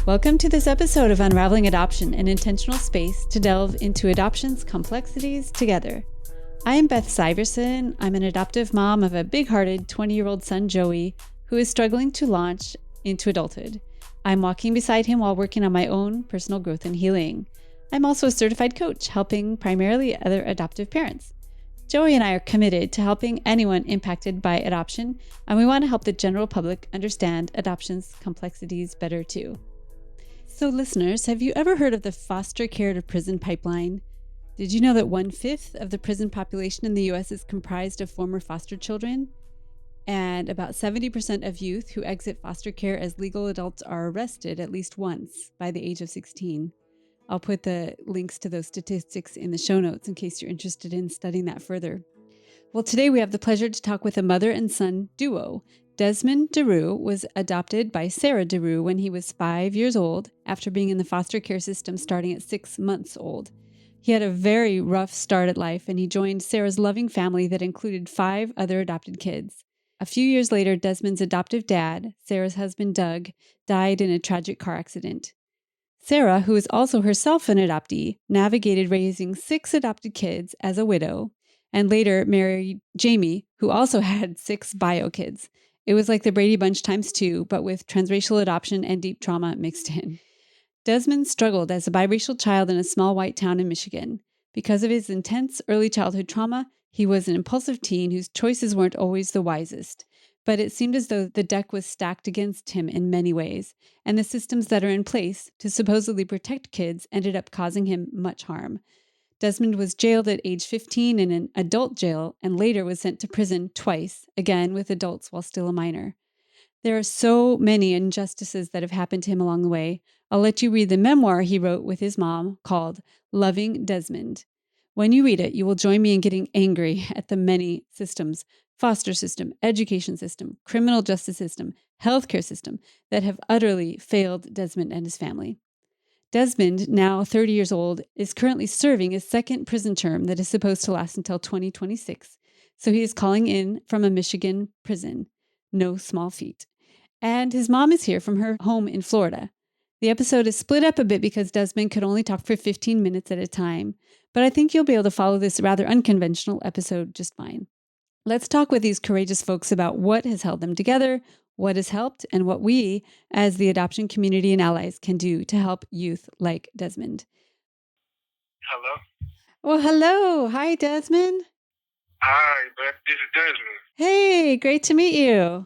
Welcome to this episode of Unraveling Adoption, an intentional space to delve into adoption's complexities together. I am Beth Syverson. I'm an adoptive mom of a big-hearted 20-year-old son, Joey, who is struggling to launch into adulthood. I'm walking beside him while working on my own personal growth and healing. I'm also a certified coach, helping primarily other adoptive parents. Joey and I are committed to helping anyone impacted by adoption, and we want to help the general public understand adoption's complexities better too. So listeners, have you ever heard of the foster care to prison pipeline? Did you know that 1/5 of the prison population in the U.S. is comprised of former foster children? And about 70% of youth who exit foster care as legal adults are arrested at least once by the age of 16. I'll put the links to those statistics in the show notes in case you're interested in studying that further. Well, today we have the pleasure to talk with a mother and son duo. Desmond DeRoo was adopted by Sarah DeRoo when he was 5 years old after being in the foster care system starting at 6 months old. He had a very rough start at life, and he joined Sarah's loving family that included 5 other adopted kids. A few years later, Desmond's adoptive dad, Sarah's husband Doug, died in a tragic car accident. Sarah, who is also herself an adoptee, navigated raising 6 adopted kids as a widow, and later married Jamie, who also had 6 bio kids. It was like the Brady Bunch times 2, but with transracial adoption and deep trauma mixed in. Desmond struggled as a biracial child in a small white town in Michigan. Because of his intense early childhood trauma, he was an impulsive teen whose choices weren't always the wisest. But it seemed as though the deck was stacked against him in many ways, and the systems that are in place to supposedly protect kids ended up causing him much harm. Desmond was jailed at age 15 in an adult jail and later was sent to prison twice, again with adults while still a minor. There are so many injustices that have happened to him along the way. I'll let you read the memoir he wrote with his mom called Loving Desmond. When you read it, you will join me in getting angry at the many systems, foster system, education system, criminal justice system, healthcare system, that have utterly failed Desmond and his family. Desmond, now 30 years old, is currently serving his second prison term that is supposed to last until 2026. So he is calling in from a Michigan prison. No small feat. And his mom is here from her home in Florida. The episode is split up a bit because Desmond could only talk for 15 minutes at a time, but I think you'll be able to follow this rather unconventional episode just fine. Let's talk with these courageous folks about what has held them together, what has helped, and what we, as the adoption community and allies, can do to help youth like Desmond. Hello? Well, hello. Hi, Desmond. Hi, Beth. This is Desmond. Hey, great to meet you. Yeah,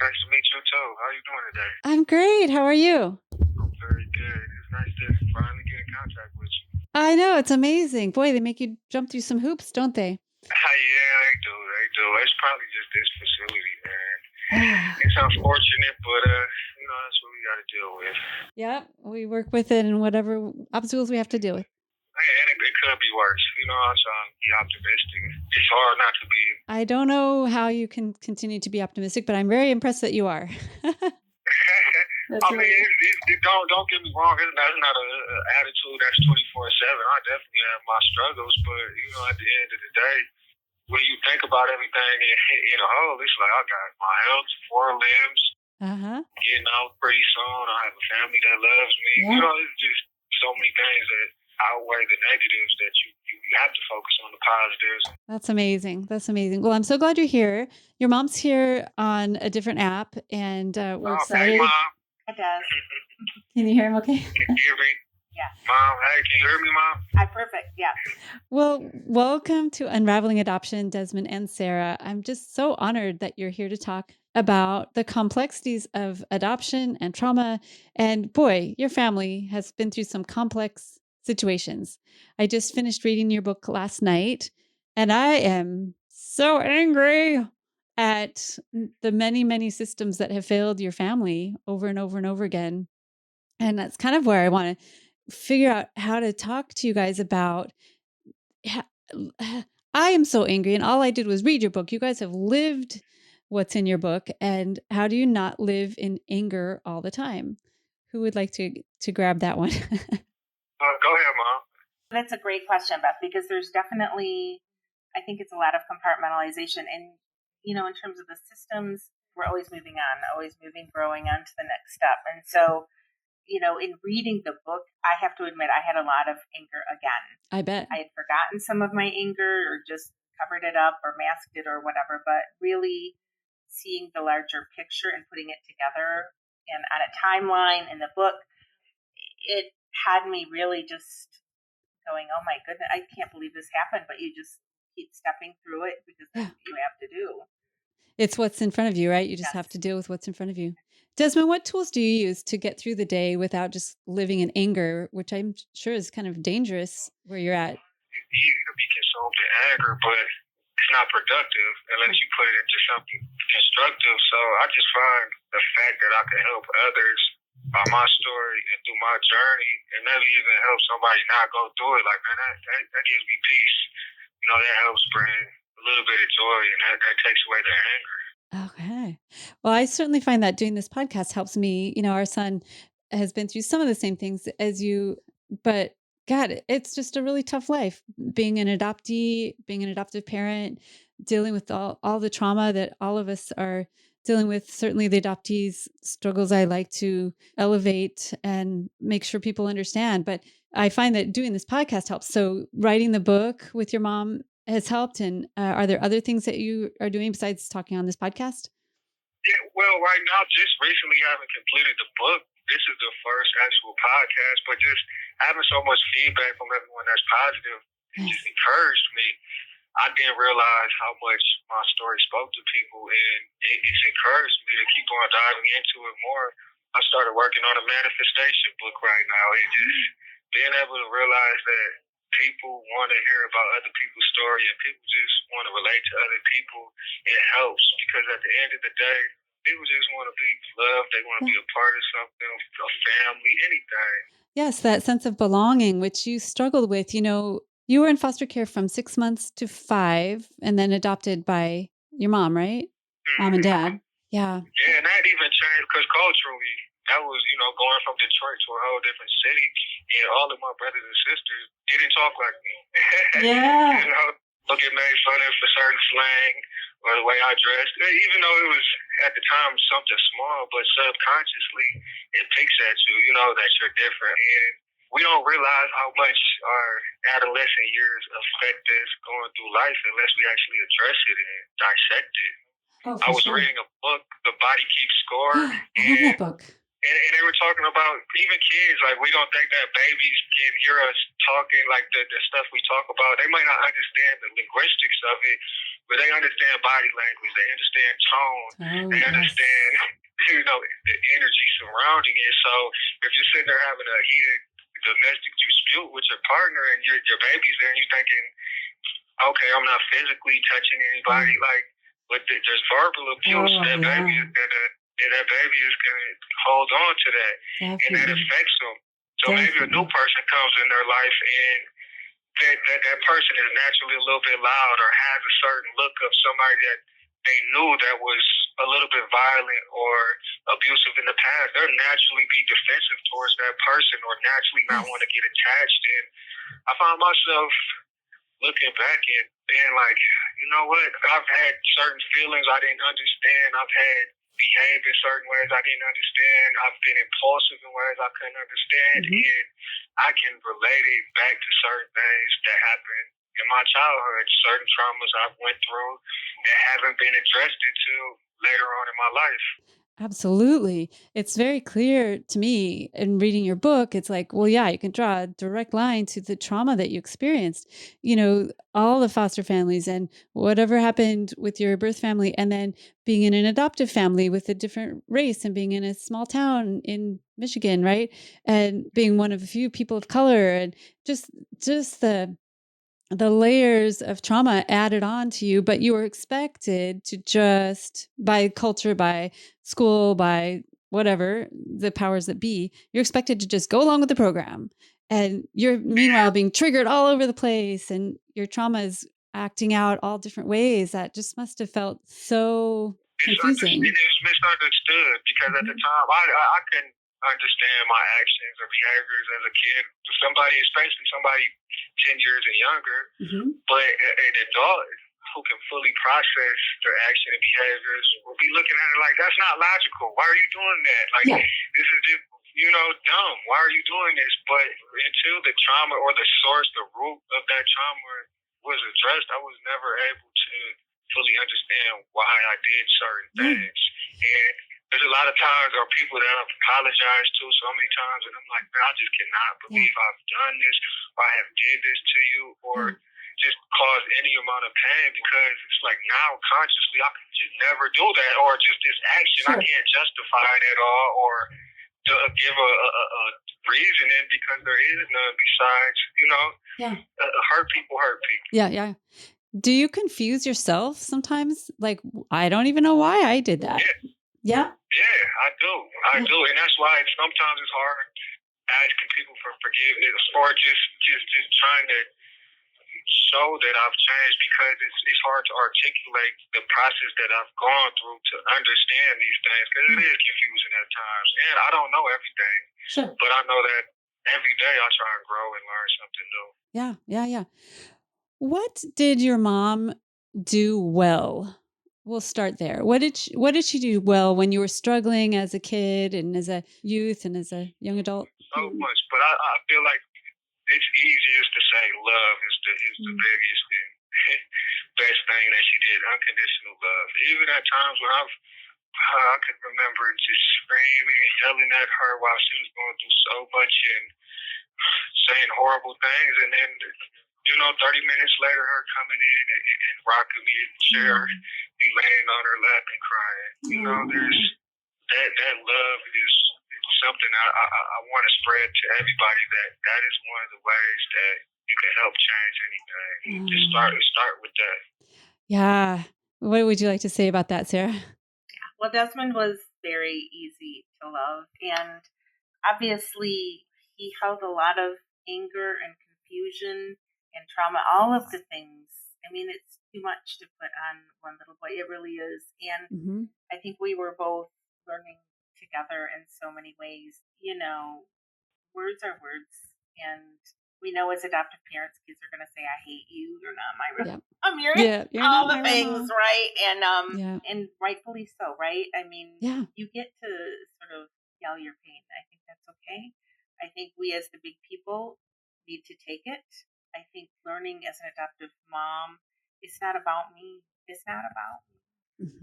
nice to meet you too. How you doing today? I'm great. How are you? I'm very good. It's nice to finally get in contact with you. I know. It's amazing. Boy, they make you jump through some hoops, don't they? Yeah, they do. It's probably just this facility, man. It's unfortunate, but that's what we got to deal with. Yeah, we work with it and whatever obstacles we have to deal with. And it could be worse. I'm trying to be optimistic. It's hard not to be. I don't know how you can continue to be optimistic, but I'm very impressed that you are. Don't get me wrong. It's not an attitude that's 24/7. I definitely have my struggles, but at the end of the day, when you think about everything in a whole, it's like I got my health, 4 limbs, getting out pretty soon. I have a family that loves me. Yeah. It's just so many things that outweigh the negatives that you have to focus on the positives. That's amazing. That's amazing. Well, I'm so glad you're here. Your mom's here on a different app, and we're excited. Hey, Mom. It does. Can you hear him okay? Can you hear me? Yeah. Mom, hey, can you hear me, Mom? Hi, perfect. Yeah. Well, welcome to Unraveling Adoption, Desmond and Sarah. I'm just so honored that you're here to talk about the complexities of adoption and trauma. And boy, your family has been through some complex situations. I just finished reading your book last night, and I am so angry at the many, many systems that have failed your family over and over and over again. And that's kind of where I want to figure out how to talk to you guys about. I am so angry, and all I did was read your book. You guys have lived what's in your book, and how do you not live in anger all the time? Who would like to grab that one? Go ahead, Mom. That's a great question, Beth, because there's definitely, I think it's a lot of compartmentalization. And, in terms of the systems, we're always moving on, always moving, growing on to the next step. And so, in reading the book, I have to admit I had a lot of anger again. I bet. I had forgotten some of my anger or just covered it up or masked it or whatever, but really seeing the larger picture and putting it together and on a timeline in the book, it had me really just going, oh my goodness, I can't believe this happened, but you just keep stepping through it because that's what you have to do. It's what's in front of you, right? You just have to deal with what's in front of you. Desmond, what tools do you use to get through the day without just living in anger, which I'm sure is kind of dangerous where you're at? It's easy to be consumed in anger, but it's not productive unless you put it into something constructive. So I just find the fact that I can help others by my story and through my journey, and maybe even help somebody not go through it. Like, man, that gives me peace. That helps bring a little bit of joy, and that takes away the anger. Okay. Well, I certainly find that doing this podcast helps me. Our son has been through some of the same things as you, but God, it's just a really tough life being an adoptee, being an adoptive parent, dealing with all the trauma that all of us are dealing with. Certainly the adoptees' struggles I like to elevate and make sure people understand. But I find that doing this podcast helps. So writing the book with your mom has helped. And are there other things that you are doing besides talking on this podcast? Yeah, well, right now, just recently having completed the book, this is the first actual podcast, but just having so much feedback from everyone that's positive, it just encouraged me. I didn't realize how much my story spoke to people, and it's encouraged me to keep on diving into it more. I started working on a manifestation book right now, and just being able to realize that people want to hear about other people's story and people just want to relate to other people, it helps because at the end of the day, people just want to be loved. They want to be a part of something, a family, anything. Yes, that sense of belonging, which you struggled with. You were in foster care from 6 months to 5 and then adopted by your mom, right? Mom and dad. Yeah. Yeah, and that even changed because culturally, that was, going from Detroit to a whole different city, and all of my brothers and sisters didn't talk like me. Yeah. Get made fun of for certain slang or the way I dressed, even though it was at the time something small, but subconsciously it picks at you, that you're different. And we don't realize how much our adolescent years affect us going through life unless we actually address it and dissect it. I was reading a book, The Body Keeps Score. I love that book. And they were talking about even kids, like we don't think that babies can hear us talking like the stuff we talk about. They might not understand the linguistics of it, but they understand body language. They understand tone. They understand, the energy surrounding it. So if you're sitting there having a heated domestic dispute with your partner and your baby's there and you're thinking, okay, I'm not physically touching anybody, but there's verbal abuse. That baby is going to hold on to that. Definitely. And that affects them. So maybe a new person comes in their life and that person is naturally a little bit loud or has a certain look of somebody that they knew that was a little bit violent or abusive in the past. They'll naturally be defensive towards that person or naturally not want to get attached. And I found myself looking back and being like, you know what? I've had certain feelings I didn't understand. I've had behave in certain ways I didn't understand. I've been impulsive in ways I couldn't understand. And I can relate it back to certain things that happened in my childhood, certain traumas I've went through that haven't been addressed until later on in my life. Absolutely. It's very clear to me in reading your book. It's like, well, yeah, you can draw a direct line to the trauma that you experienced, all the foster families and whatever happened with your birth family, and then being in an adoptive family with a different race and being in a small town in Michigan, right? And being one of a few people of color and just the layers of trauma added on to you, but you were expected to just, by culture, by school, by whatever, the powers that be, you're expected to just go along with the program. And you're meanwhile being triggered all over the place and your trauma is acting out all different ways. That just must have felt so confusing. It was misunderstood because at the time I couldn't understand my actions or behaviors as a kid. Somebody, especially somebody 10 years and younger, but an adult who can fully process their action and behaviors will be looking at it like, that's not logical. Why are you doing that? Like, this is just, dumb. Why are you doing this? But until the trauma or the source, the root of that trauma was addressed, I was never able to fully understand why I did certain things. And there's a lot of times or people that I've apologized to so many times, and I'm like, man, I just cannot believe I've done this, or I have did this to you, or just caused any amount of pain, because it's like now consciously I can just never do that, or just this action I can't justify it at all, or to give a reasoning, because there is none besides, hurt people. Yeah. Do you confuse yourself sometimes? Like, I don't even know why I did that. Yeah, I do. And that's why sometimes it's hard asking people for forgiveness, or just trying to show that I've changed, because it's hard to articulate the process that I've gone through to understand these things, because it is confusing at times. And I don't know everything. Sure. But I know that every day I try and grow and learn something new. Yeah. What did your mom do well? We'll start there. What did she do well when you were struggling as a kid and as a youth and as a young adult? So much, but I feel like it's easiest to say love is the biggest and best thing that she did. Unconditional love. Even at times when I could remember just screaming and yelling at her while she was going through so much and saying horrible things, and then 30 minutes later, her coming in and rocking me in the chair, me laying on her lap and crying. There's that love is something I want to spread to everybody. That is one of the ways that you can help change anything. Just start with that. Yeah. What would you like to say about that, Sarah? Well, Desmond was very easy to love, and obviously he held a lot of anger and confusion and trauma, all of the things. I mean, it's too much to put on one little boy. It really is. And I think we were both learning together in so many ways. Words are words. And we know as adoptive parents, kids are going to say, I hate you. You're not my real mom. You're all the things, right? And rightfully so, right? I mean, you get to sort of yell your pain. I think that's okay. I think we as the big people need to take it. I think learning as an adoptive mom, it's not about me. It's not about me. It's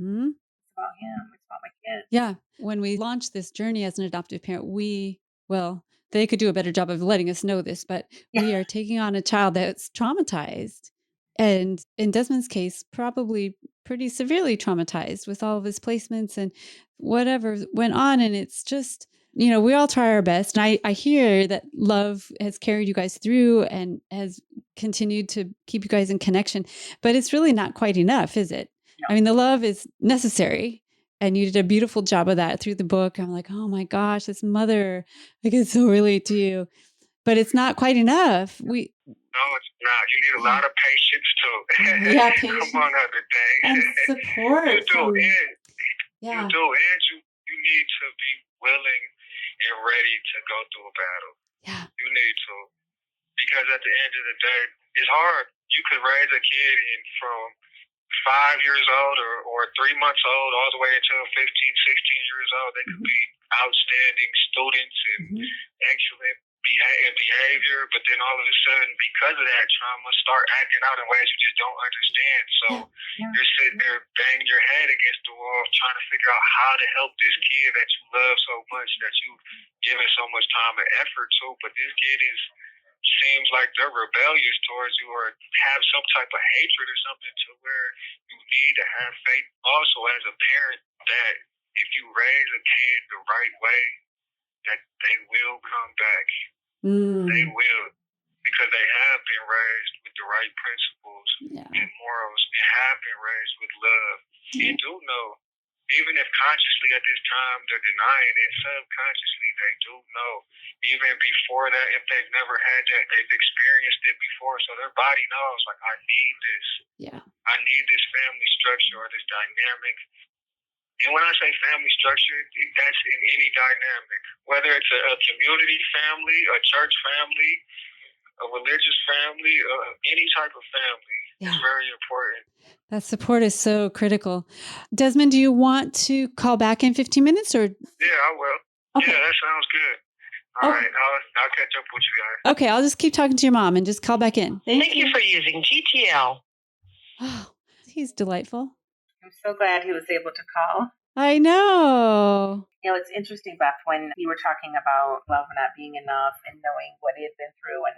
about him. It's about my kids. Yeah. When we launched this journey as an adoptive parent, they could do a better job of letting us know this, but we are taking on a child that's traumatized. And in Desmond's case, probably pretty severely traumatized with all of his placements and whatever went on. And it's just, we all try our best. And I hear that love has carried you guys through and has continued to keep you guys in connection, but it's really not quite enough, is it? No. I mean, the love is necessary. And you did a beautiful job of that through the book. I'm like, oh my gosh, this mother, I can so relate to you. But it's not quite enough. No, it's not. You need a lot of patience too. Patience. Among other things. And support. You do. And you need to be willing and ready to go through a battle. Yeah. You need to. Because at the end of the day, it's hard. You could raise a kid from 5 years old or 3 months old all the way until 15, 16 years old. They could be outstanding students and excellent behavior, but then all of a sudden, because of that trauma, start acting out in ways you just don't understand. So you're sitting there banging your head against the wall trying to figure out how to help this kid that you love so much, that you've given so much time and effort to, but this kid seems like they're rebellious towards you or have some type of hatred or something, to where you need to have faith also as a parent that if you raise a kid the right way, that they will come back. They will, because they have been raised with the right principles and morals, and have been raised with love. You do know, even if consciously at this time they're denying it, subconsciously they do know. Even before that, if they've never had that, they've experienced it before, so their body knows, like, I need this. I need this family structure or this dynamic. And when I say family structure, that's in any dynamic, whether it's a community family, a church family, a religious family, any type of family. It's very important. That support is so critical. Desmond, do you want to call back in 15 minutes? Or? Yeah, I will. Okay. Yeah, that sounds good. All right. I'll catch up with you guys. Okay, I'll just keep talking to your mom and just call back in. Thank you for using GTL. Oh, he's delightful. I'm so glad he was able to call. I know. You know, it's interesting, Beth, when you were talking about love not being enough and knowing what he had been through and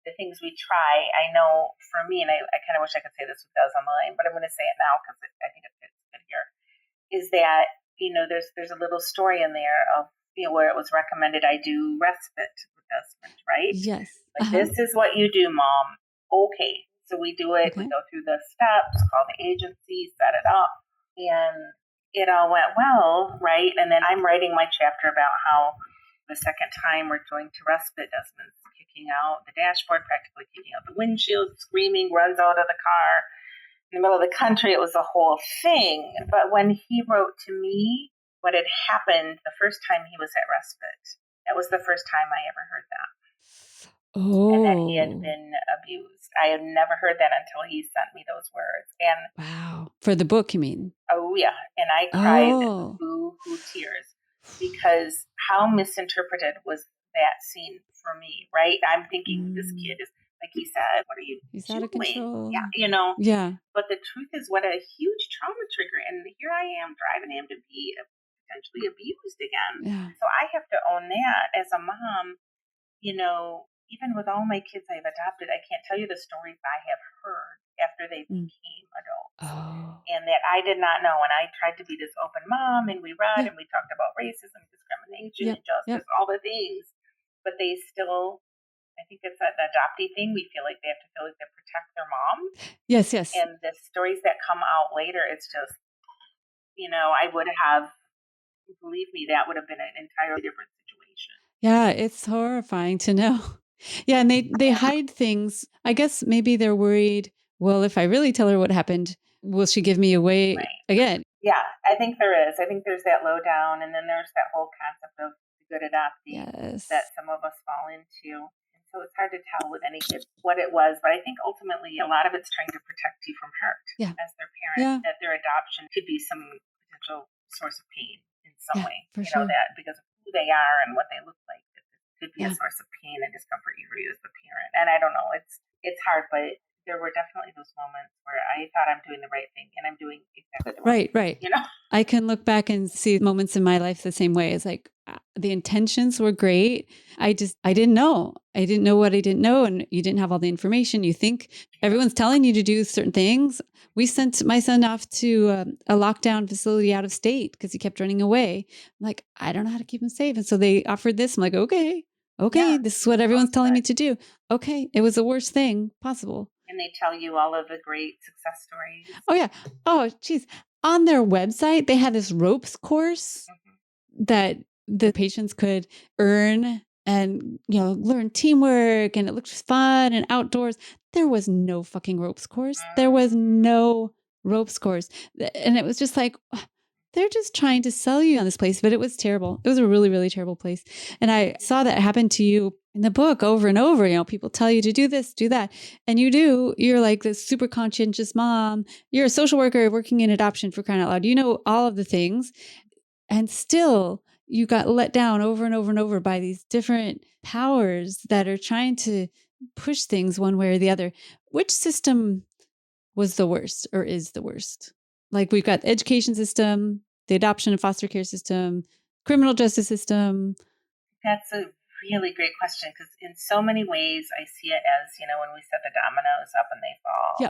the things we try. I know for me, and I kind of wish I could say this with Des on the line, but I'm going to say it now because I think it fits good here, is that, you know, there's a little story in there of, you know, where it was recommended I do respite with Desmond, right? Yes. Like, this is what you do, Mom. Okay. So we do it. Okay. We go through the steps, call the agency, set it up. And it all went well, right? And then I'm writing my chapter about how the second time we're going to respite, Desmond's kicking out the dashboard, practically kicking out the windshield, screaming, runs out of the car. In the middle of the country, it was a whole thing. But when he wrote to me what had happened the first time he was at respite, that was the first time I ever heard that. Oh. And that he had been abused. I had never heard that until he sent me those words. And wow. For the book, you mean? oh, yeah. And I cried boo-hoo tears because how misinterpreted was that scene for me, right? I'm thinking this kid is, like he said, what are you He's doing? out of control. Yeah, you know. Yeah. But the truth is, what a huge trauma trigger. And here I am driving him to be potentially abused again. Yeah. So I have to own that as a mom. You know, even with all my kids I've adopted, I can't tell you the stories I have heard after they became adults. Oh. And that I did not know. And I tried to be this open mom, and we read and we talked about racism, discrimination, injustice, all the things. But they still, I think it's an adoptee thing. We feel like they have to feel like they protect their mom. Yes, yes. And the stories that come out later, it's just, you know, I would have, believe me, that would have been an entirely different situation. Yeah, it's horrifying to know. Yeah, and they hide things. I guess maybe they're worried, well, if I really tell her what happened, will she give me away again? Yeah, I think there is. I think there's that low down, and then there's that whole concept of the good adoptee that some of us fall into. And so it's hard to tell with any kid what it was, but I think ultimately a lot of it's trying to protect you from hurt as their parent, that their adoption could be some potential source of pain in some way. For you know, that because of who they are and what they look like, it could be a source of pain and discomfort for you as the parent. And I don't know, it's hard, but there were definitely those moments where I thought I'm doing the right thing and I'm doing exactly the wrong thing. Right. You know, I can look back and see moments in my life the same way. It's like the intentions were great. I didn't know. I didn't know what I didn't know. And you didn't have all the information. You think everyone's telling you to do certain things. We sent my son off to a lockdown facility out of state because he kept running away. I'm like, I don't know how to keep him safe. And so they offered this. I'm like, okay, this is what everyone's telling me to do. Okay. It was the worst thing possible. And they tell you all of the great success stories. Oh, yeah. Oh, geez. On their website, they had this ropes course that the patients could earn and, learn teamwork, and it looked fun and outdoors. There was no fucking ropes course. There was no ropes course. And it was just like, they're just trying to sell you on this place, but it was terrible. It was a really, really terrible place. And I saw that happen to you in the book over and over. People tell you to do this, do that. And you do. You're like this super conscientious mom. You're a social worker working in adoption, for crying out loud. You know all of the things. And still, you got let down over and over and over by these different powers that are trying to push things one way or the other. Which system was the worst or is the worst? Like, we've got the education system, the adoption and foster care system, criminal justice system. That's a really great question, because in so many ways I see it as, when we set the dominoes up and they fall.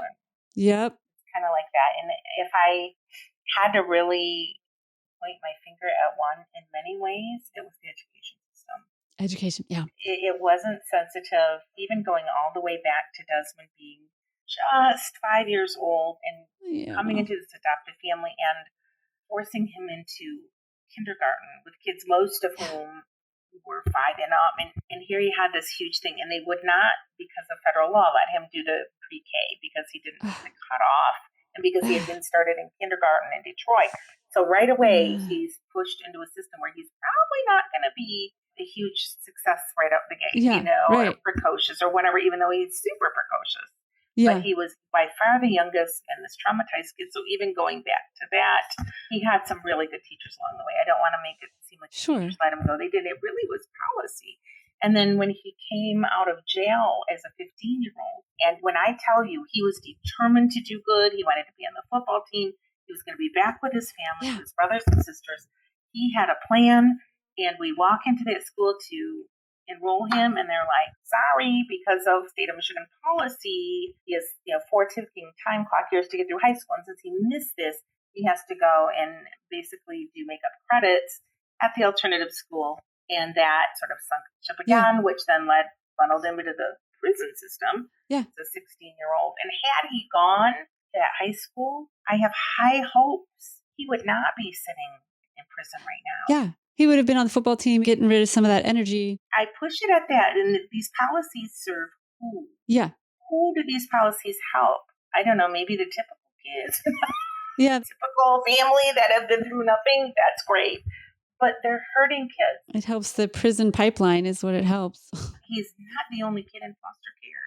Yep. It's kind of like that. And if I had to really point my finger at one, in many ways, it was the education system. Education, yeah. It wasn't sensitive, even going all the way back to Desmond being just 5 years old and coming into this adoptive family and forcing him into kindergarten with kids, most of whom were 5 and up. And here he had this huge thing, and they would not, because of federal law, let him do the pre-K because he didn't want to cut off and because he had been started in kindergarten in Detroit. So right away, he's pushed into a system where he's probably not going to be a huge success right out the gate, or precocious or whatever, even though he's super precocious. Yeah. But he was by far the youngest and this traumatized kid. So even going back to that, he had some really good teachers along the way. I don't want to make it seem like teachers let him go. They did. It really was policy. And then when he came out of jail as a 15-year-old, and when I tell you he was determined to do good, he wanted to be on the football team, he was going to be back with his family, his brothers and sisters. He had a plan, and we walk into that school to enroll him, and they're like, sorry, because of state of Michigan policy, he has 4 ticking time clock years to get through high school, and since he missed this, he has to go and basically do makeup credits at the alternative school. And that sort of sunk ship again, which then funneled him into the prison system. Yeah. As a 16-year-old. And had he gone to that high school, I have high hopes he would not be sitting in prison right now. Yeah. He would have been on the football team, getting rid of some of that energy. I push it at that. And these policies serve who? Yeah. Who do these policies help? I don't know, maybe the typical kids. Yeah. Typical family that have been through nothing. That's great. But they're hurting kids. It helps the prison pipeline is what it helps. He's not the only kid in foster care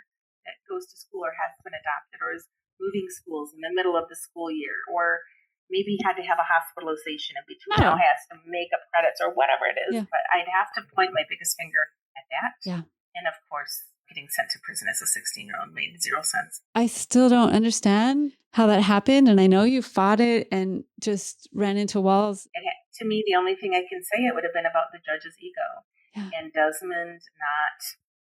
that goes to school or has been adopted or is moving schools in the middle of the school year, or maybe had to have a hospitalization in between, now has to make up credits or whatever it is. Yeah. But I'd have to point my biggest finger at that. Yeah. And of course, getting sent to prison as a 16-year-old made 0 sense. I still don't understand how that happened. And I know you fought it and just ran into walls. To me, the only thing I can say, it would have been about the judge's ego and Desmond not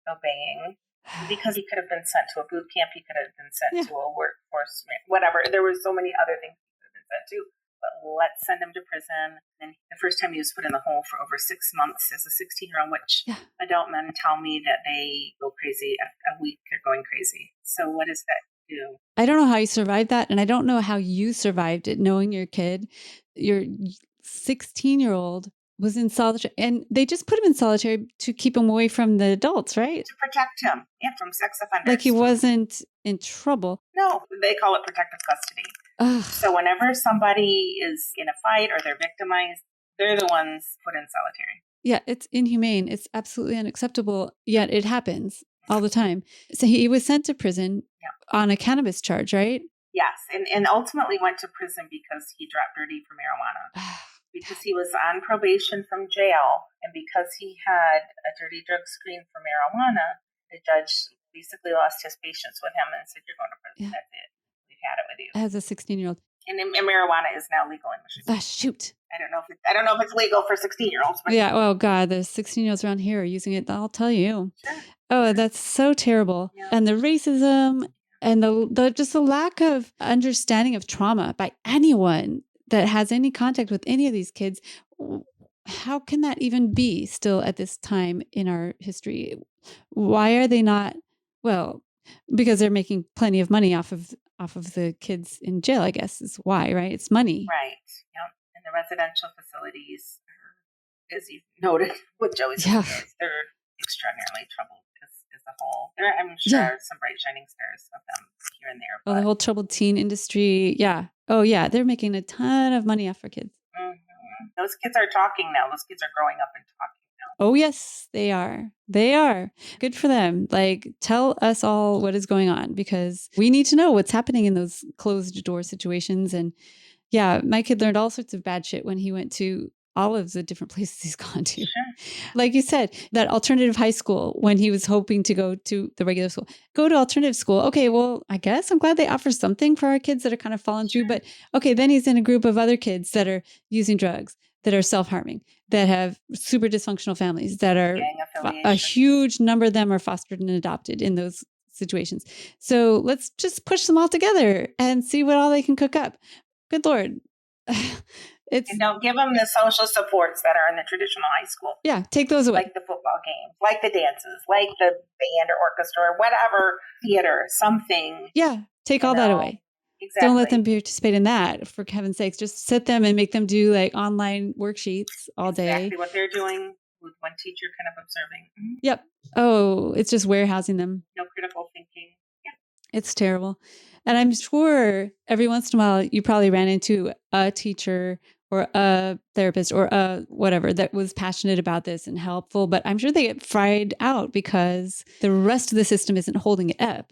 obeying, because he could have been sent to a boot camp. He could have been sent to a workforce, whatever. There were so many other things he could have been sent to, but let's send him to prison. And the first time he was put in the hole for over 6 months as a 16-year-old, which adult men tell me that they go crazy. A week, they're going crazy. So what does that do? I don't know how you survived that. And I don't know how you survived it, knowing your kid, your 16-year-old was in solitary, and they just put him in solitary to keep him away from the adults, right? To protect him from sex offenders. Like he wasn't in trouble. No, they call it protective custody. Ugh. So whenever somebody is in a fight or they're victimized, they're the ones put in solitary. Yeah, it's inhumane. It's absolutely unacceptable, yet it happens all the time. So he was sent to prison on a cannabis charge, right? Yes, and ultimately went to prison because he dropped dirty for marijuana. Because he was on probation from jail, and because he had a dirty drug screen for marijuana, the judge basically lost his patience with him and said, "You're going to prison. That's it. We've had it with you." As a 16-year-old. And marijuana is now legal in Michigan. Shoot. I don't know if it's legal for 16-year-olds. But yeah. Oh God, the 16-year-olds around here are using it. I'll tell you. Sure. Oh, that's so terrible. Yeah. And the racism and the just the lack of understanding of trauma by anyone that has any contact with any of these kids. How can that even be still at this time in our history? Why are they not? Well, because they're making plenty of money off of the kids in jail, I guess is why, right? It's money. Right. Yep. And the residential facilities, as you noted with Joey's kids, they're extraordinarily troubled as a whole. I'm sure there are some bright shining stars of them here and there. Well, the whole troubled teen industry. Yeah. Oh, yeah. They're making a ton of money off for kids. Mm-hmm. Those kids are talking now. Those kids are growing up and talking now. Oh, yes, they are. They are. Good for them. Like, tell us all what is going on, because we need to know what's happening in those closed door situations. And yeah, my kid learned all sorts of bad shit when he went to all of the different places he's gone to. Sure. Like you said, that alternative high school, when he was hoping to go to the regular school, go to alternative school. Okay, well, I guess I'm glad they offer something for our kids that are kind of falling through. But okay, then he's in a group of other kids that are using drugs, that are self-harming, that have super dysfunctional families, that are a huge number of them are fostered and adopted in those situations. So let's just push them all together and see what all they can cook up. Good Lord. And don't give them the social supports that are in the traditional high school. Yeah, take those away. Like the football games, like the dances, like the band or orchestra or whatever, theater, something. Yeah, take all that away. Exactly. Don't let them participate in that, for heaven's sakes. Just sit them and make them do like online worksheets all day. Exactly what they're doing with one teacher kind of observing. Mm-hmm. Yep. Oh, it's just warehousing them. No critical thinking. Yeah. It's terrible. And I'm sure every once in a while you probably ran into a teacher or a therapist or a whatever that was passionate about this and helpful, but I'm sure they get fried out because the rest of the system isn't holding it up.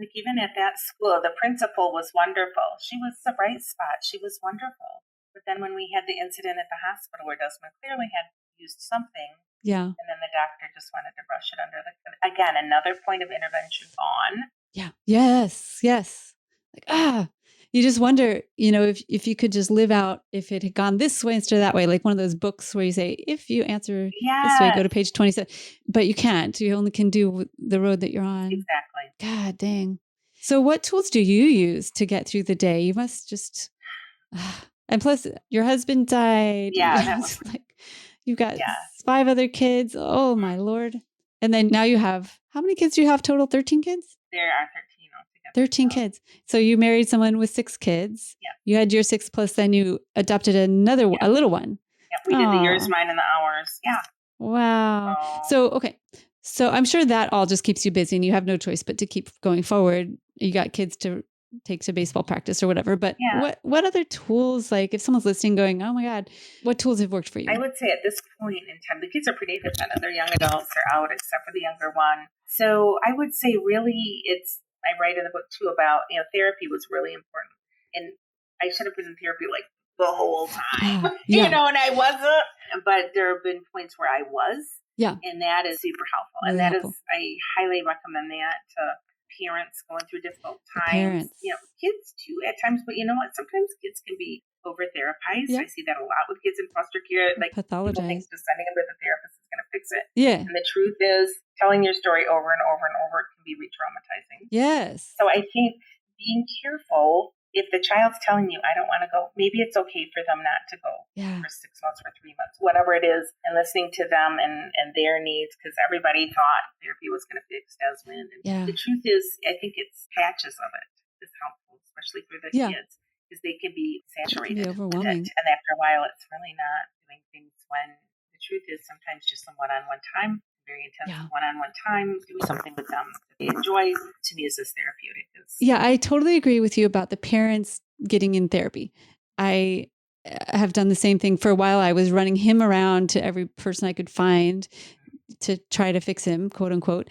Like even at that school, the principal was wonderful. She was the bright spot. She was wonderful. But then when we had the incident at the hospital where Desmond clearly had used something, Yeah. And then the doctor just wanted to brush it under the, again, another point of intervention gone. Yeah. Yes. Like, you just wonder, if you could just live out if it had gone this way instead of that way, like one of those books where you say, if you answer this way, go to page 27, but you can't. You only can do the road that you're on. Exactly. God dang. So what tools do you use to get through the day? You must just, and plus your husband died. Yeah. That was like you've got 5 other kids. Oh my Lord. And then now you have, how many kids do you have total? 13 kids? There are 13 altogether. 13 kids. So you married someone with 6 kids. Yeah. You had your 6 plus then you adopted a little one. Yep. We did the yours, mine, and the ours. Yeah. Wow. So, okay. So I'm sure that all just keeps you busy and you have no choice but to keep going forward. You got kids to take to baseball practice or whatever. But what other tools, like if someone's listening going, oh my God, what tools have worked for you? I would say at this point in time, the kids are pretty independent. They're young adults. They're out except for the younger one. So I would say really I write in the book too about, therapy was really important. And I should have been in therapy like the whole time, and I wasn't. But there have been points where I was. Yeah. And that is super helpful. Really and that helpful. I highly recommend that to parents going through difficult times. Kids too at times, but you know what? Sometimes kids can be over therapized. I see that a lot with kids in foster care. Like people think just sending them to the therapist is going to fix it. Yeah. And the truth is, telling your story over and over and over can be re-traumatizing. Yes. So I think being careful, if the child's telling you, I don't want to go, maybe it's okay for them not to go for 6 months, for 3 months, whatever it is, and listening to them and their needs, because everybody thought therapy was going to fix Desmond. And the truth is, I think it's patches of it is helpful, especially for the kids, because they can be saturated. It can be overwhelming. And after a while, it's really not doing things when the truth is sometimes just some one-on-one time, very intense one-on-one time, doing something with them that they enjoy, to me is as therapeutic as. Yeah, I totally agree with you about the parents getting in therapy. I have done the same thing for a while. I was running him around to every person I could find to try to fix him, quote unquote.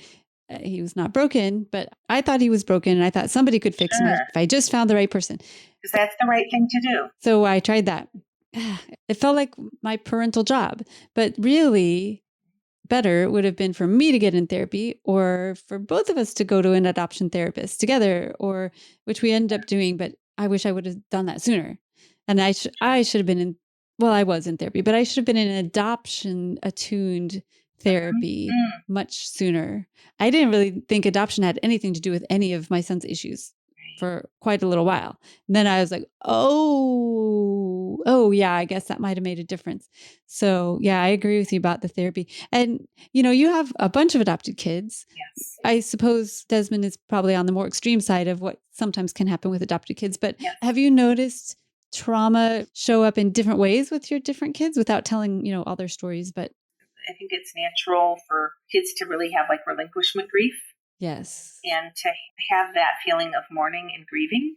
He was not broken, but I thought he was broken and I thought somebody could fix him if I just found the right person. Because that's the right thing to do. So I tried that. It felt like my parental job, but really better would have been for me to get in therapy or for both of us to go to an adoption therapist together, or which we ended up doing. But I wish I would have done that sooner. And I should have been I was in therapy, but I should have been in adoption attuned therapy much sooner. I didn't really think adoption had anything to do with any of my son's issues for quite a little while. And then I was like, oh yeah, I guess that might have made a difference. So yeah, I agree with you about the therapy. And you have a bunch of adopted kids. Yes. I suppose Desmond is probably on the more extreme side of what sometimes can happen with adopted kids, but have you noticed trauma show up in different ways with your different kids without telling, all their stories? But I think it's natural for kids to really have like relinquishment grief. Yes. And to have that feeling of mourning and grieving,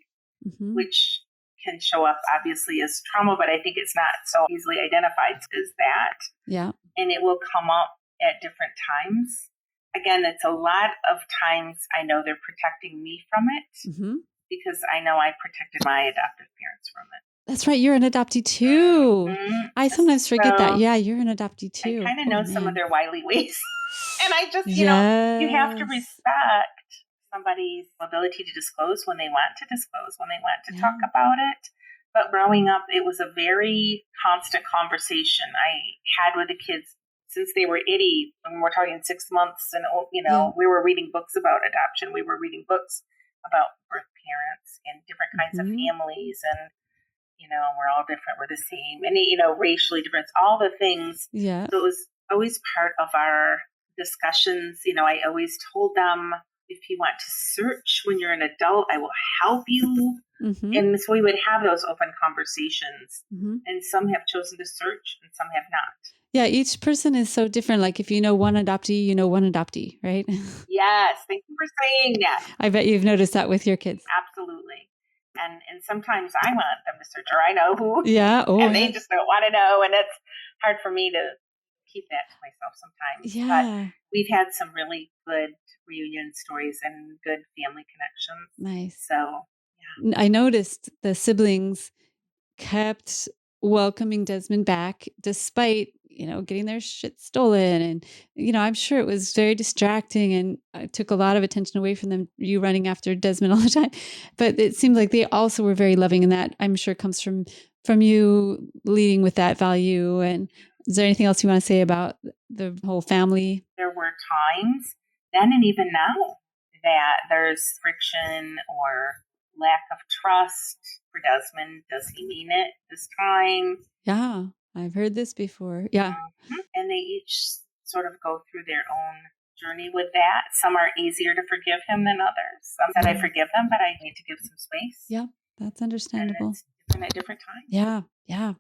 which can show up obviously as trauma, but I think it's not so easily identified as that. Yeah. And it will come up at different times. Again, it's a lot of times I know they're protecting me from it because I know I protected my adoptive parents from it. That's right. You're an adoptee too. I sometimes forget that. Yeah, you're an adoptee too. I kind of know some of their wily ways. And I just, you have to respect somebody's ability to disclose when they want to disclose, when they want to talk about it. But growing up, it was a very constant conversation I had with the kids since they were itty. When we're talking 6 months and, we were reading books about adoption. We were reading books about birth parents and different kinds of families. And, we're all different. We're the same. And, racially different, all the things. Yeah. So it was always part of our discussions. I always told them, if you want to search when you're an adult, I will help you. And so we would have those open conversations. And some have chosen to search and some have not. Yeah, each person is so different. Like if you know one adoptee, you know one adoptee, right? Yes, thank you for saying that. I bet you've noticed that with your kids. Absolutely. And sometimes I want them to search, or I know who. Yeah. And they just don't want to know. And it's hard for me to keep that to myself sometimes. Yeah. But we've had some really good reunion stories and good family connections. Nice. So, yeah. I noticed the siblings kept welcoming Desmond back despite, getting their shit stolen. And, I'm sure it was very distracting and took a lot of attention away from them, you running after Desmond all the time. But it seemed like they also were very loving, and that I'm sure comes from you leading with that value. And is there anything else you want to say about the whole family? There were times then and even now that there's friction or lack of trust for Desmond. Does he mean it this time? Yeah, I've heard this before. Yeah. Mm-hmm. And they each sort of go through their own journey with that. Some are easier to forgive him than others. Some said, I forgive them, but I need to give some space. Yeah, that's understandable. And it's different at different times. Yeah.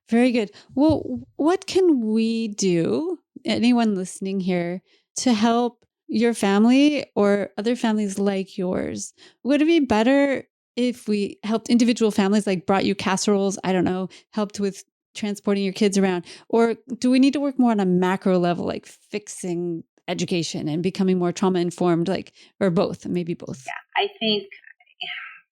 Very good. Well, what can we do, anyone listening here, to help your family or other families like yours? Would it be better if we helped individual families, like brought you casseroles, I don't know, helped with transporting your kids around? Or do we need to work more on a macro level, like fixing education and becoming more trauma informed, or both, maybe both? Yeah,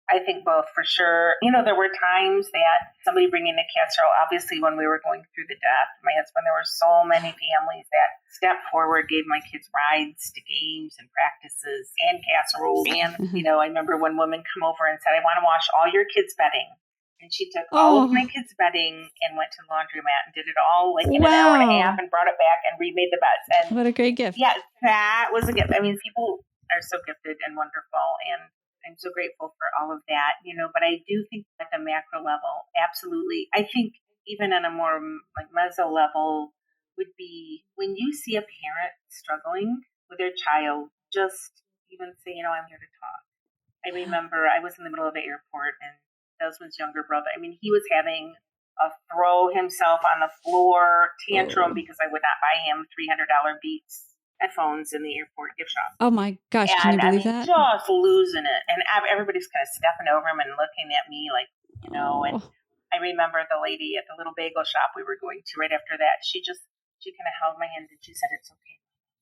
I think both for sure. There were times that somebody bringing a casserole, obviously when we were going through the death of my husband, there were so many families that stepped forward, gave my kids rides to games and practices and casseroles. And, I remember one woman come over and said, I want to wash all your kids' bedding. And she took all of my kids' bedding and went to the laundromat and did it all in an hour and a half and brought it back and remade the beds. And what a great gift. Yeah, that was a gift. I mean, people are so gifted and wonderful, and I'm so grateful for all of that, but I do think at the macro level, absolutely. I think even on a more meso level would be when you see a parent struggling with their child, just even say, I'm here to talk. I remember I was in the middle of the airport and Desmond's younger brother, he was having a throw himself on the floor tantrum because I would not buy him $300 Beats headphones in the airport gift shop. Oh my gosh, can you believe that? Just losing it. And everybody's kind of stepping over him and looking at me and I remember the lady at the little bagel shop we were going to right after that, she kind of held my hand and she said, it's okay.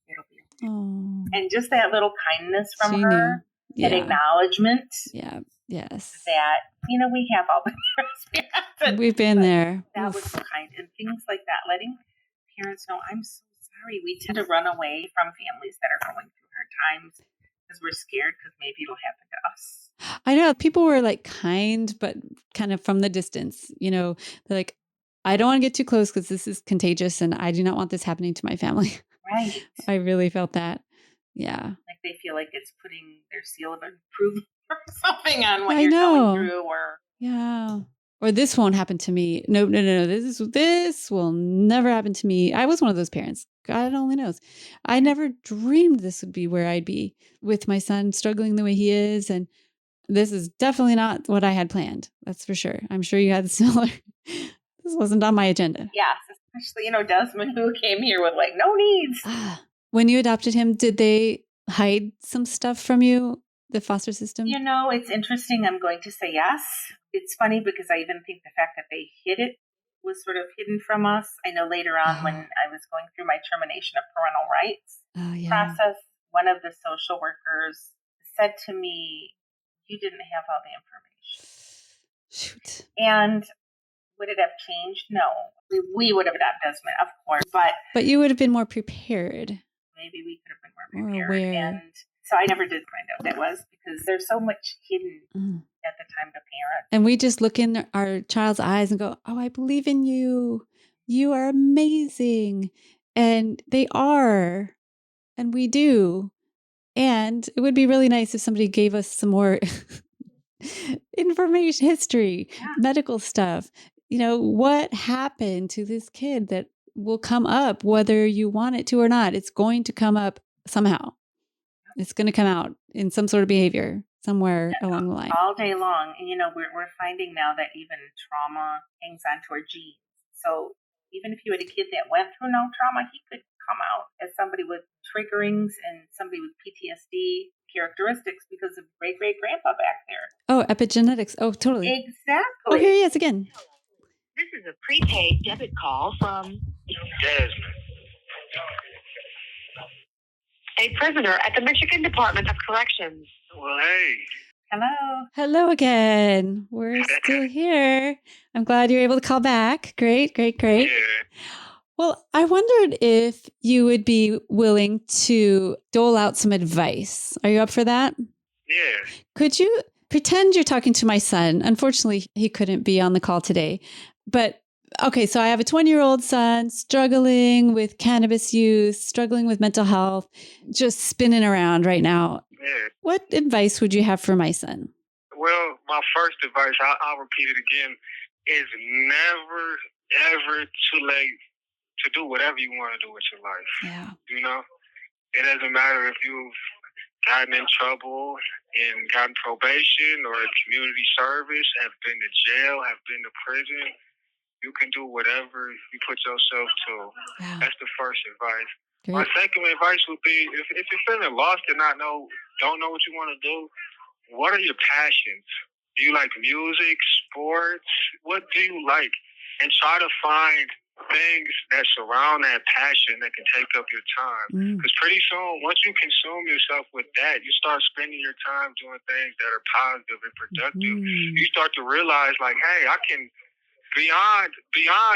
It'll be okay. Oh. And just that little kindness from her, that acknowledgement. Yeah. Yes. That, we have all been there. We've been there. That was so kind. And things like that, letting parents know, I'm so sorry. We tend to run away from families that are going through hard times because we're scared because maybe it'll happen to us. I know people were kind, but kind of from the distance, they're like, I don't want to get too close because this is contagious and I do not want this happening to my family. Right. I really felt that. Yeah. Like they feel like it's putting their seal of approval or something on what you're going through or. Yeah. Or this won't happen to me. No. This will never happen to me. I was one of those parents. God only knows. I never dreamed this would be where I'd be with my son struggling the way he is. And this is definitely not what I had planned. That's for sure. I'm sure you had similar. This wasn't on my agenda. Yes, especially, Desmond, who came here with no needs. When you adopted him, did they hide some stuff from you, the foster system? It's interesting. I'm going to say yes. It's funny because I even think the fact that they hid it was sort of hidden from us. I know later on when I was going through my termination of parental rights process, one of the social workers said to me, you didn't have all the information. Shoot. And would it have changed? No. We would have adopted Desmond, of course. But you would have been more prepared. Maybe we could have been more prepared. More aware. And so I never did find out what it was because there's so much hidden at the time to parent. And we just look in our child's eyes and go, oh, I believe in you. You are amazing. And they are. And we do. And it would be really nice if somebody gave us some more information, history, medical stuff. What happened to this kid that will come up, whether you want it to or not. It's going to come up somehow. It's going to come out in some sort of behavior somewhere along the line. All day long. And, we're finding now that even trauma hangs onto our genes. So even if you had a kid that went through no trauma, he could come out as somebody with triggerings and somebody with PTSD characteristics because of great-great-grandpa back there. Oh, epigenetics. Oh, totally. Exactly. Oh, here he is again. This is a prepaid debit call from Desmond. a prisoner at the Michigan Department of Corrections. Well, hey. Hello. Hello again. We're still here. I'm glad you're able to call back. Great. Yeah. Well, I wondered if you would be willing to dole out some advice. Are you up for that? Yeah. Could you pretend you're talking to my son? Unfortunately, he couldn't be on the call today. But okay, so I have a 20-year-old son struggling with cannabis use, struggling with mental health, just spinning around right now. Yeah. What advice would you have for my son? Well, my first advice, I'll repeat it again, is never, ever too late to do whatever you want to do with your life. Yeah. You know, it doesn't matter if you've gotten in trouble and gotten probation or community service, have been to jail, have been to prison. You can do whatever you put yourself to. Yeah. That's the first advice. Great. My second advice would be, if you're feeling lost and don't know what you want to do, what are your passions? Do you like music, sports? What do you like? And try to find things that surround that passion that can take up your time. Because pretty soon, once you consume yourself with that, you start spending your time doing things that are positive and productive. You start to realize, like, hey, I can, beyond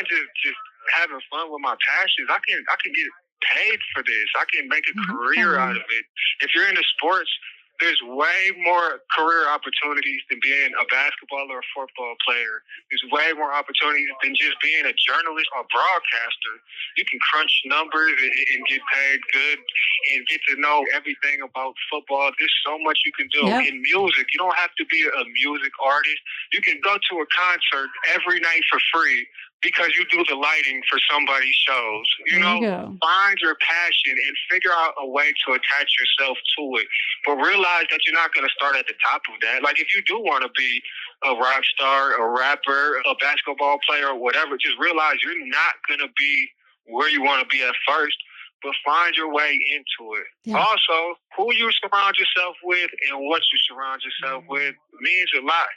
just having fun with my passions, I can get paid for this. I can make a career out of it. If you're into sports, there's way more career opportunities than being a basketball or a football player. There's way more opportunities than just being a journalist or broadcaster. You can crunch numbers and get paid good and get to know everything about football. There's so much you can do. Yep. In music, you don't have to be a music artist. You can go to a concert every night for free because you do the lighting for somebody's shows. You know, find your passion and figure out a way to attach yourself to it. But realize that you're not going to start at the top of that. Like, if you do want to be a rock star, a rapper, a basketball player, or whatever, just realize you're not going to be where you want to be at first, but find your way into it. Yeah. Also, who you surround yourself with and what you surround yourself with means a lot.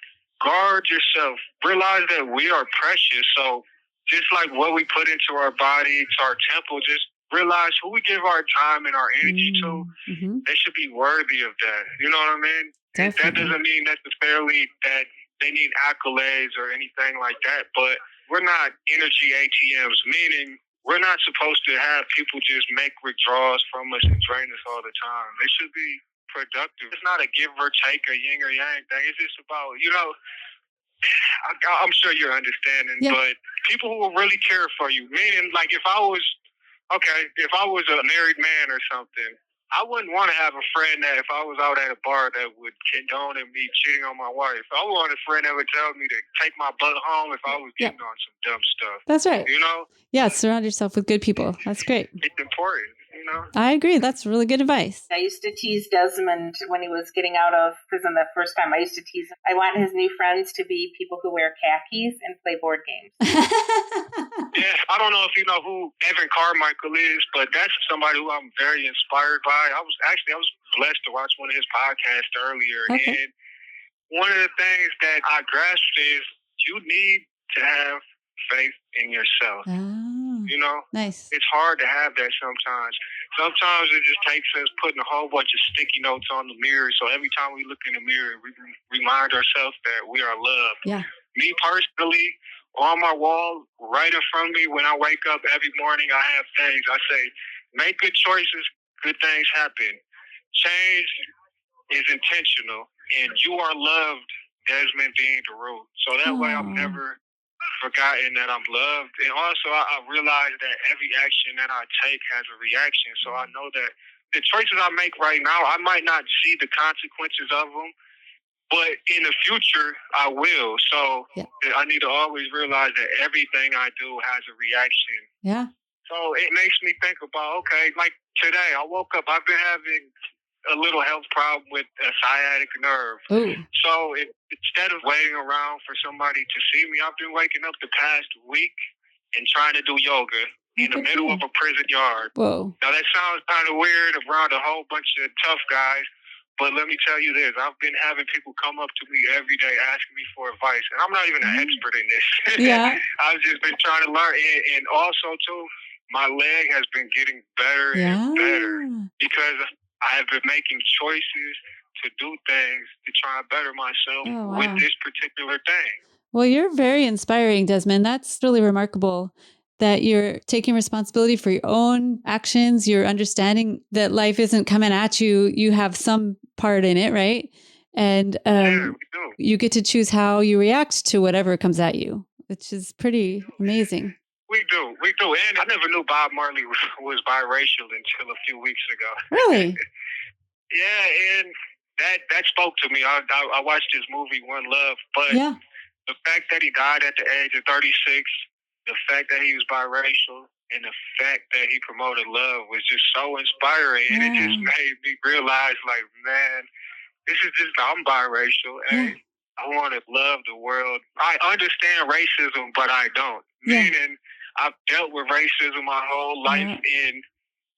Guard yourself. Realize that we are precious. So just like what we put into our body, to our temple, just realize who we give our time and our energy to. They should be worthy of that. You know what I mean? Definitely. That doesn't mean necessarily that they need accolades or anything like that, but we're not energy ATMs, meaning we're not supposed to have people just make withdrawals from us and drain us all the time. They should be productive. It's not a give or take, a yin or yang thing. It's just about, you know, I'm sure you're understanding, but people who will really care for you, meaning like if I was a married man or something, I wouldn't want to have a friend that if I was out at a bar that would condone me cheating on my wife. I would want a friend that would tell me to take my butt home if I was getting on some dumb stuff. That's right. You know? Yeah, surround yourself with good people. That's great. It's important. You know? I agree. That's really good advice. I used to tease Desmond when he was getting out of prison the first time. I used to tease him. I want his new friends to be people who wear khakis and play board games. Yeah, I don't know if you know who Evan Carmichael is, but that's somebody who I'm very inspired by. I was blessed to watch one of his podcasts earlier. Okay. And one of the things that I grasped is you need to have faith in yourself. You know? Nice. It's hard to have that sometimes. Sometimes it just takes us putting a whole bunch of sticky notes on the mirror. So every time we look in the mirror, we remind ourselves that we are loved. Yeah. Me personally, on my wall, right in front of me, when I wake up every morning, I have things. I say, make good choices, good things happen. Change is intentional, and you are loved, Desmond DeRoo. So that way I'm never forgotten that I'm loved. And also I realize that every action that I take has a reaction. So I know that the choices I make right now, I might not see the consequences of them, but in the future I will. So I need to always realize that everything I do has a reaction. Yeah. So it makes me think about, okay, like today I woke up, I've been having a little health problem with a sciatic nerve. Ooh. So instead of waiting around for somebody to see me, I've been waking up the past week and trying to do yoga in the middle of a prison yard. Whoa. Now that sounds kind of weird around a whole bunch of tough guys, but let me tell you this, I've been having people come up to me every day asking me for advice, and I'm not even an expert in this. Yeah. I've just been trying to learn, and also too, my leg has been getting better and better because I have been making choices to do things to try and better myself with this particular thing. Well, you're very inspiring, Desmond. That's really remarkable that you're taking responsibility for your own actions. You're understanding that life isn't coming at you. You have some part in it, right? And Yeah, we do. you get to choose how you react to whatever comes at you, which is pretty amazing. We do. And I never knew Bob Marley was biracial until a few weeks ago. Really? Yeah, and that spoke to me. I watched his movie One Love, but Yeah. the fact that he died at the age of 36, the fact that he was biracial, and the fact that he promoted love was just so inspiring. And it just made me realize, like, man, this is just, I'm biracial, and I want to love the world. I understand racism, but I don't. Meaning, I've dealt with racism my whole life, and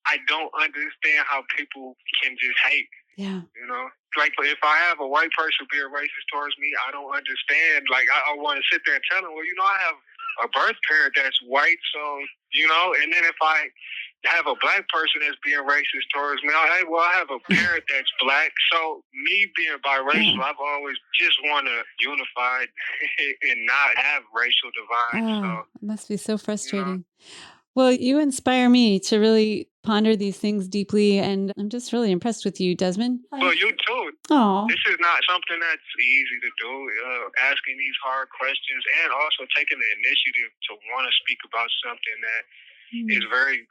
I don't understand how people can just hate. Yeah. You know, like if I have a white person being racist towards me, I don't understand. Like I want to sit there and tell them, well, you know, I have a birth parent that's white, so you know. And then if I have a black person that's being racist towards me, I have a parent that's black. So me being biracial, I've always just want to unify and not have racial divides. So It must be so frustrating. Well, you inspire me to really ponder these things deeply, and I'm just really impressed with you, Desmond. Well, you too. Oh, This is not something that's easy to do, asking these hard questions and also taking the initiative to want to speak about something that is very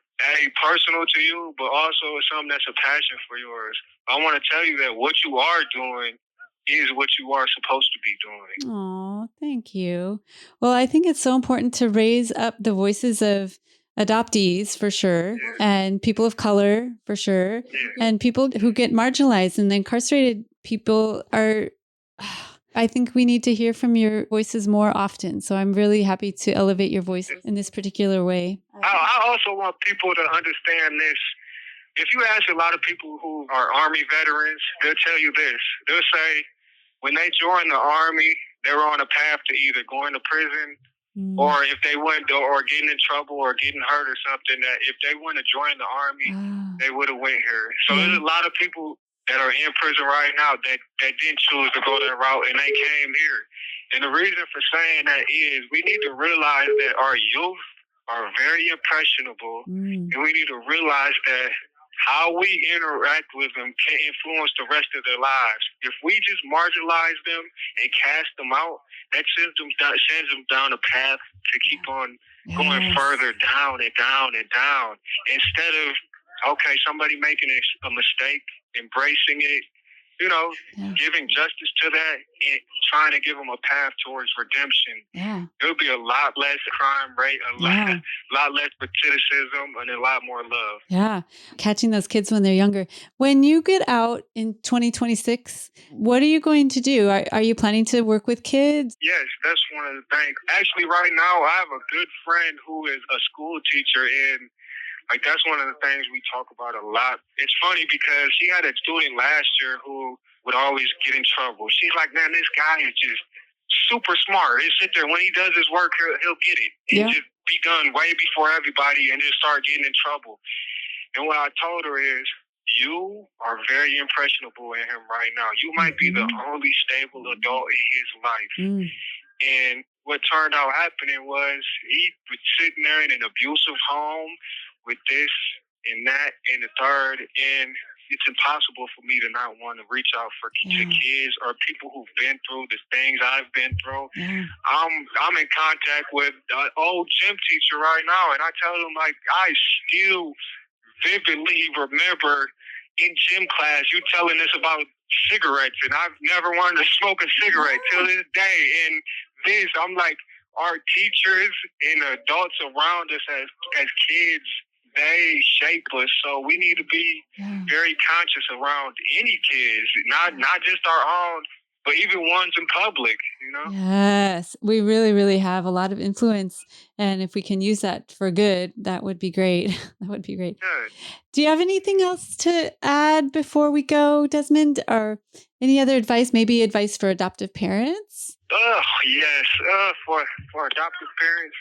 personal to you, but also is something that's a passion for yours. I want to tell you that what you are doing is what you are supposed to be doing. oh, thank you. Well, I think it's so important to raise up the voices of adoptees for sure, and people of color for sure, and people who get marginalized and incarcerated people are. I think we need to hear from your voices more often. So I'm really happy to elevate your voice in this particular way. I also want people to understand this. If you ask a lot of people who are Army veterans, they'll tell you this. They'll say when they joined the Army, they were on a path to either going to prison or if they went or getting in trouble or getting hurt or something, that if they wouldn't have joined the Army, they would have went here. So there's a lot of people that are in prison right now that didn't choose to go that route and they came here. And the reason for saying that is we need to realize that our youth are very impressionable and we need to realize that how we interact with them can influence the rest of their lives. If we just marginalize them and cast them out, that sends them down a path to keep on going further down and down and down. Instead of, okay, somebody making a mistake, embracing it, you know, giving justice to that and trying to give them a path towards redemption. There'll be a lot less crime rate, a lot less criticism, and a lot more love. Yeah. Catching those kids when they're younger. When you get out in 2026, what are you going to do? Are you planning to work with kids? Yes, that's one of the things. Actually, right now, I have a good friend who is a school teacher, and like that's one of the things we talk about a lot. It's funny because she had a student last year who would always get in trouble. She's like, man, this guy is just super smart. He'll sit there. When he does his work, he'll get it. And just be done way before everybody and just start getting in trouble. And what I told her is, you are very impressionable in him right now. You might be the only stable adult in his life. And what turned out happening was he was sitting there in an abusive home with this and that and the third, and it's impossible for me to not want to reach out to kids or people who've been through the things I've been through. I'm in contact with an old gym teacher right now, and I tell him, like, I still vividly remember in gym class you telling us about cigarettes, and I've never wanted to smoke a cigarette till this day. And this, I'm like, our teachers and adults around us as kids, they shape us, so we need to be very conscious around any kids, not just our own, but even ones in public, you know? Yes, we really, really have a lot of influence. And if we can use that for good, that would be great. That would be great. Good. Do you have anything else to add before we go, Desmond? Or any other advice, maybe advice for adoptive parents? Yes. For adoptive parents,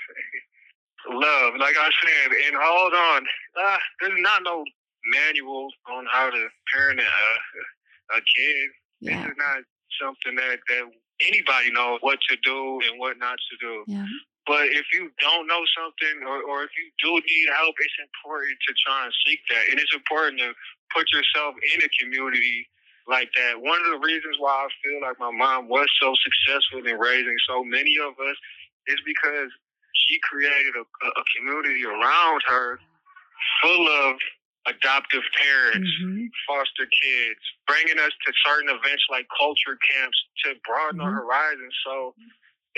love, like I said, and hold on. There's not no manual on how to parent a kid. This is not something that anybody knows what to do and what not to do. But if you don't know something or if you do need help, it's important to try and seek that. And it's important to put yourself in a community like that. One of the reasons why I feel like my mom was so successful in raising so many of us is because she created a community around her full of adoptive parents, foster kids, bringing us to certain events like culture camps to broaden our horizons. So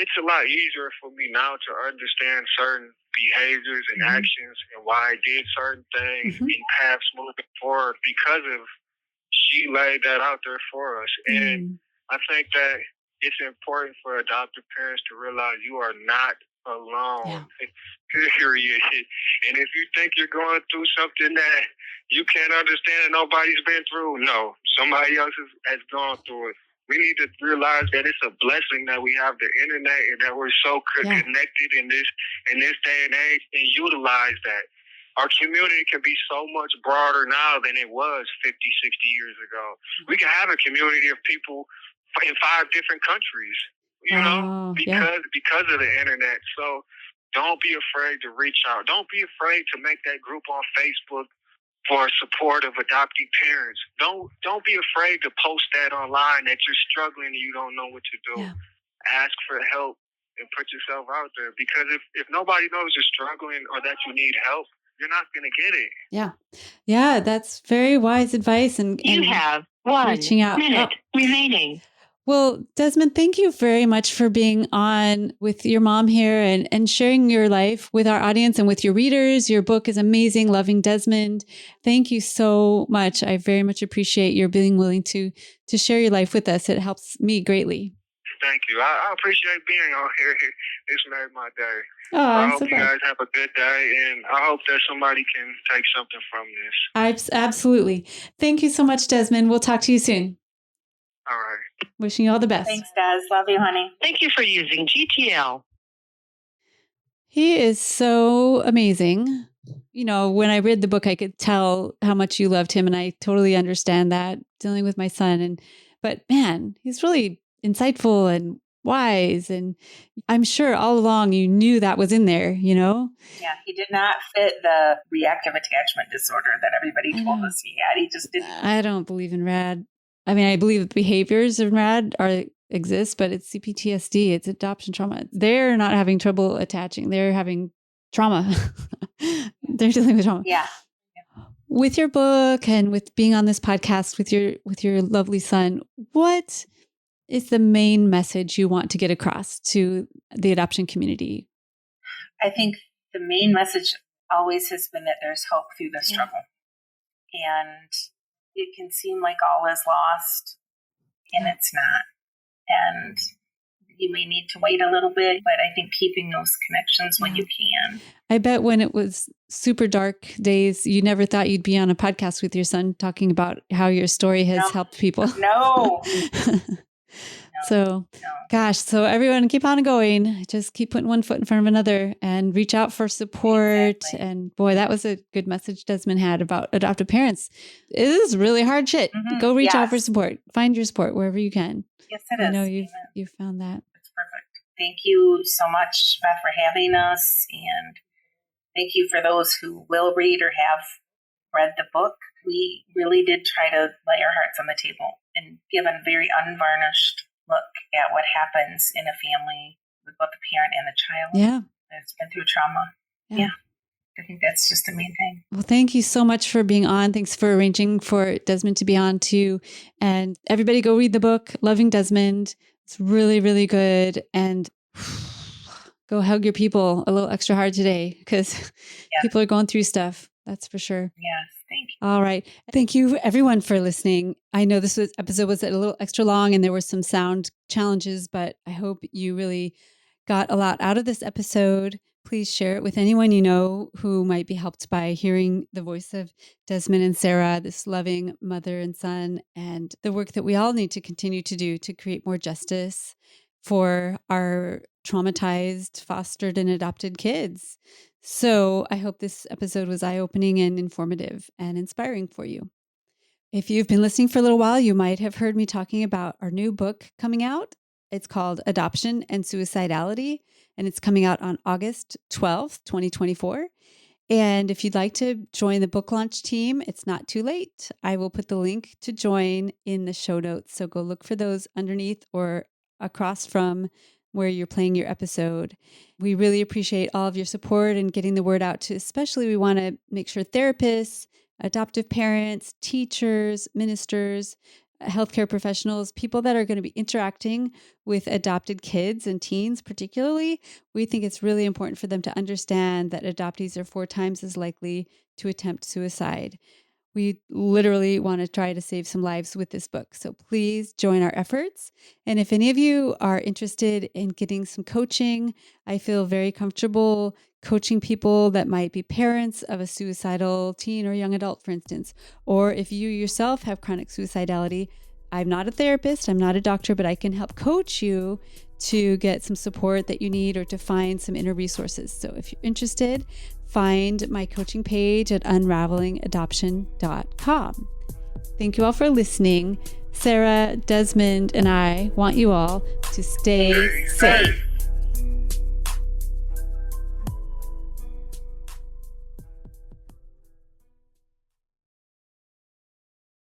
it's a lot easier for me now to understand certain behaviors and actions and why I did certain things and paths moving forward because of she laid that out there for us. And I think that it's important for adoptive parents to realize you are not alone. Period. And if you think you're going through something that you can't understand and nobody's been through, no, somebody else has gone through it. We need to realize that it's a blessing that we have the internet and that we're so connected in this day and age, and utilize that. Our community can be so much broader now than it was 50, 60 years ago. We can have a community of people in 5 different countries, because of the internet. So don't be afraid to reach out. Don't be afraid to make that group on Facebook for support of adopting parents. Don't be afraid to post that online that you're struggling and you don't know what to do. Ask for help and put yourself out there, because if nobody knows you're struggling or that you need help, you're not going to get it. Yeah, that's very wise advice. And you have 1 reaching out. minute remaining. Well, Desmond, thank you very much for being on with your mom here and sharing your life with our audience and with your readers. Your book is amazing, Loving Desmond. Thank you so much. I very much appreciate your being willing to share your life with us. It helps me greatly. Thank you. I appreciate being on here. It's made my day. I hope you guys have a good day, and I hope that somebody can take something from this. Absolutely. Thank you so much, Desmond. We'll talk to you soon. All right. Wishing you all the best. Thanks, Des. Love you, honey. Thank you for using GTL. He is so amazing. You know, when I read the book, I could tell how much you loved him, and I totally understand that dealing with my son. But man, he's really insightful and wise. And I'm sure all along you knew that was in there, you know? Yeah, he did not fit the reactive attachment disorder that everybody told us he had. He just didn't. I don't believe in RAD. I mean, I believe the behaviors of RAD exist, but it's CPTSD, it's adoption trauma. They're not having trouble attaching. They're having trauma. They're dealing with trauma. Yeah. With your book and with being on this podcast with your lovely son, what is the main message you want to get across to the adoption community? I think the main message always has been that there's hope through the struggle. And it can seem like all is lost, and it's not. And you may need to wait a little bit, but I think keeping those connections when you can. I bet when it was super dark days, you never thought you'd be on a podcast with your son talking about how your story has helped people. No. So, gosh, so everyone keep on going. Just keep putting one foot in front of another and reach out for support. Exactly. And boy, that was a good message Desmond had about adoptive parents. It is really hard shit. Go reach out for support. Find your support wherever you can. Yes, it is. I know you've found that. That's perfect. Thank you so much, Beth, for having us. And thank you for those who will read or have read the book. We really did try to lay our hearts on the table and give a very unvarnished look at what happens in a family with both the parent and the child. Yeah. That's been through trauma. Yeah. I think that's just the main thing. Well, thank you so much for being on. Thanks for arranging for Desmond to be on too. And everybody go read the book, Loving Desmond. It's really, really good. And go hug your people a little extra hard today because people are going through stuff. That's for sure. Yes. Thank you. All right. Thank you everyone for listening. I know this episode was a little extra long and there were some sound challenges, but I hope you really got a lot out of this episode. Please share it with anyone you know who might be helped by hearing the voice of Desmond and Sarah, this loving mother and son, and the work that we all need to continue to do to create more justice for our traumatized, fostered, and adopted kids. So I hope this episode was eye-opening and informative and inspiring for you. If you've been listening for a little while, you might have heard me talking about our new book coming out. It's called Adoption and Suicidality, and it's coming out on August 12th, 2024. And if you'd like to join the book launch team, it's not too late. I will put the link to join in the show notes. So go look for those underneath or across from where you're playing your episode. We really appreciate all of your support and getting the word out to, especially we want to make sure therapists, adoptive parents, teachers, ministers, healthcare professionals, people that are going to be interacting with adopted kids and teens particularly, we think it's really important for them to understand that adoptees are 4 times as likely to attempt suicide. We literally want to try to save some lives with this book. So please join our efforts. And if any of you are interested in getting some coaching, I feel very comfortable coaching people that might be parents of a suicidal teen or young adult, for instance. Or if you yourself have chronic suicidality, I'm not a therapist, I'm not a doctor, but I can help coach you to get some support that you need or to find some inner resources. So if you're interested, find my coaching page at unravelingadoption.com. Thank you all for listening. Sarah, Desmond, and I want you all to stay safe.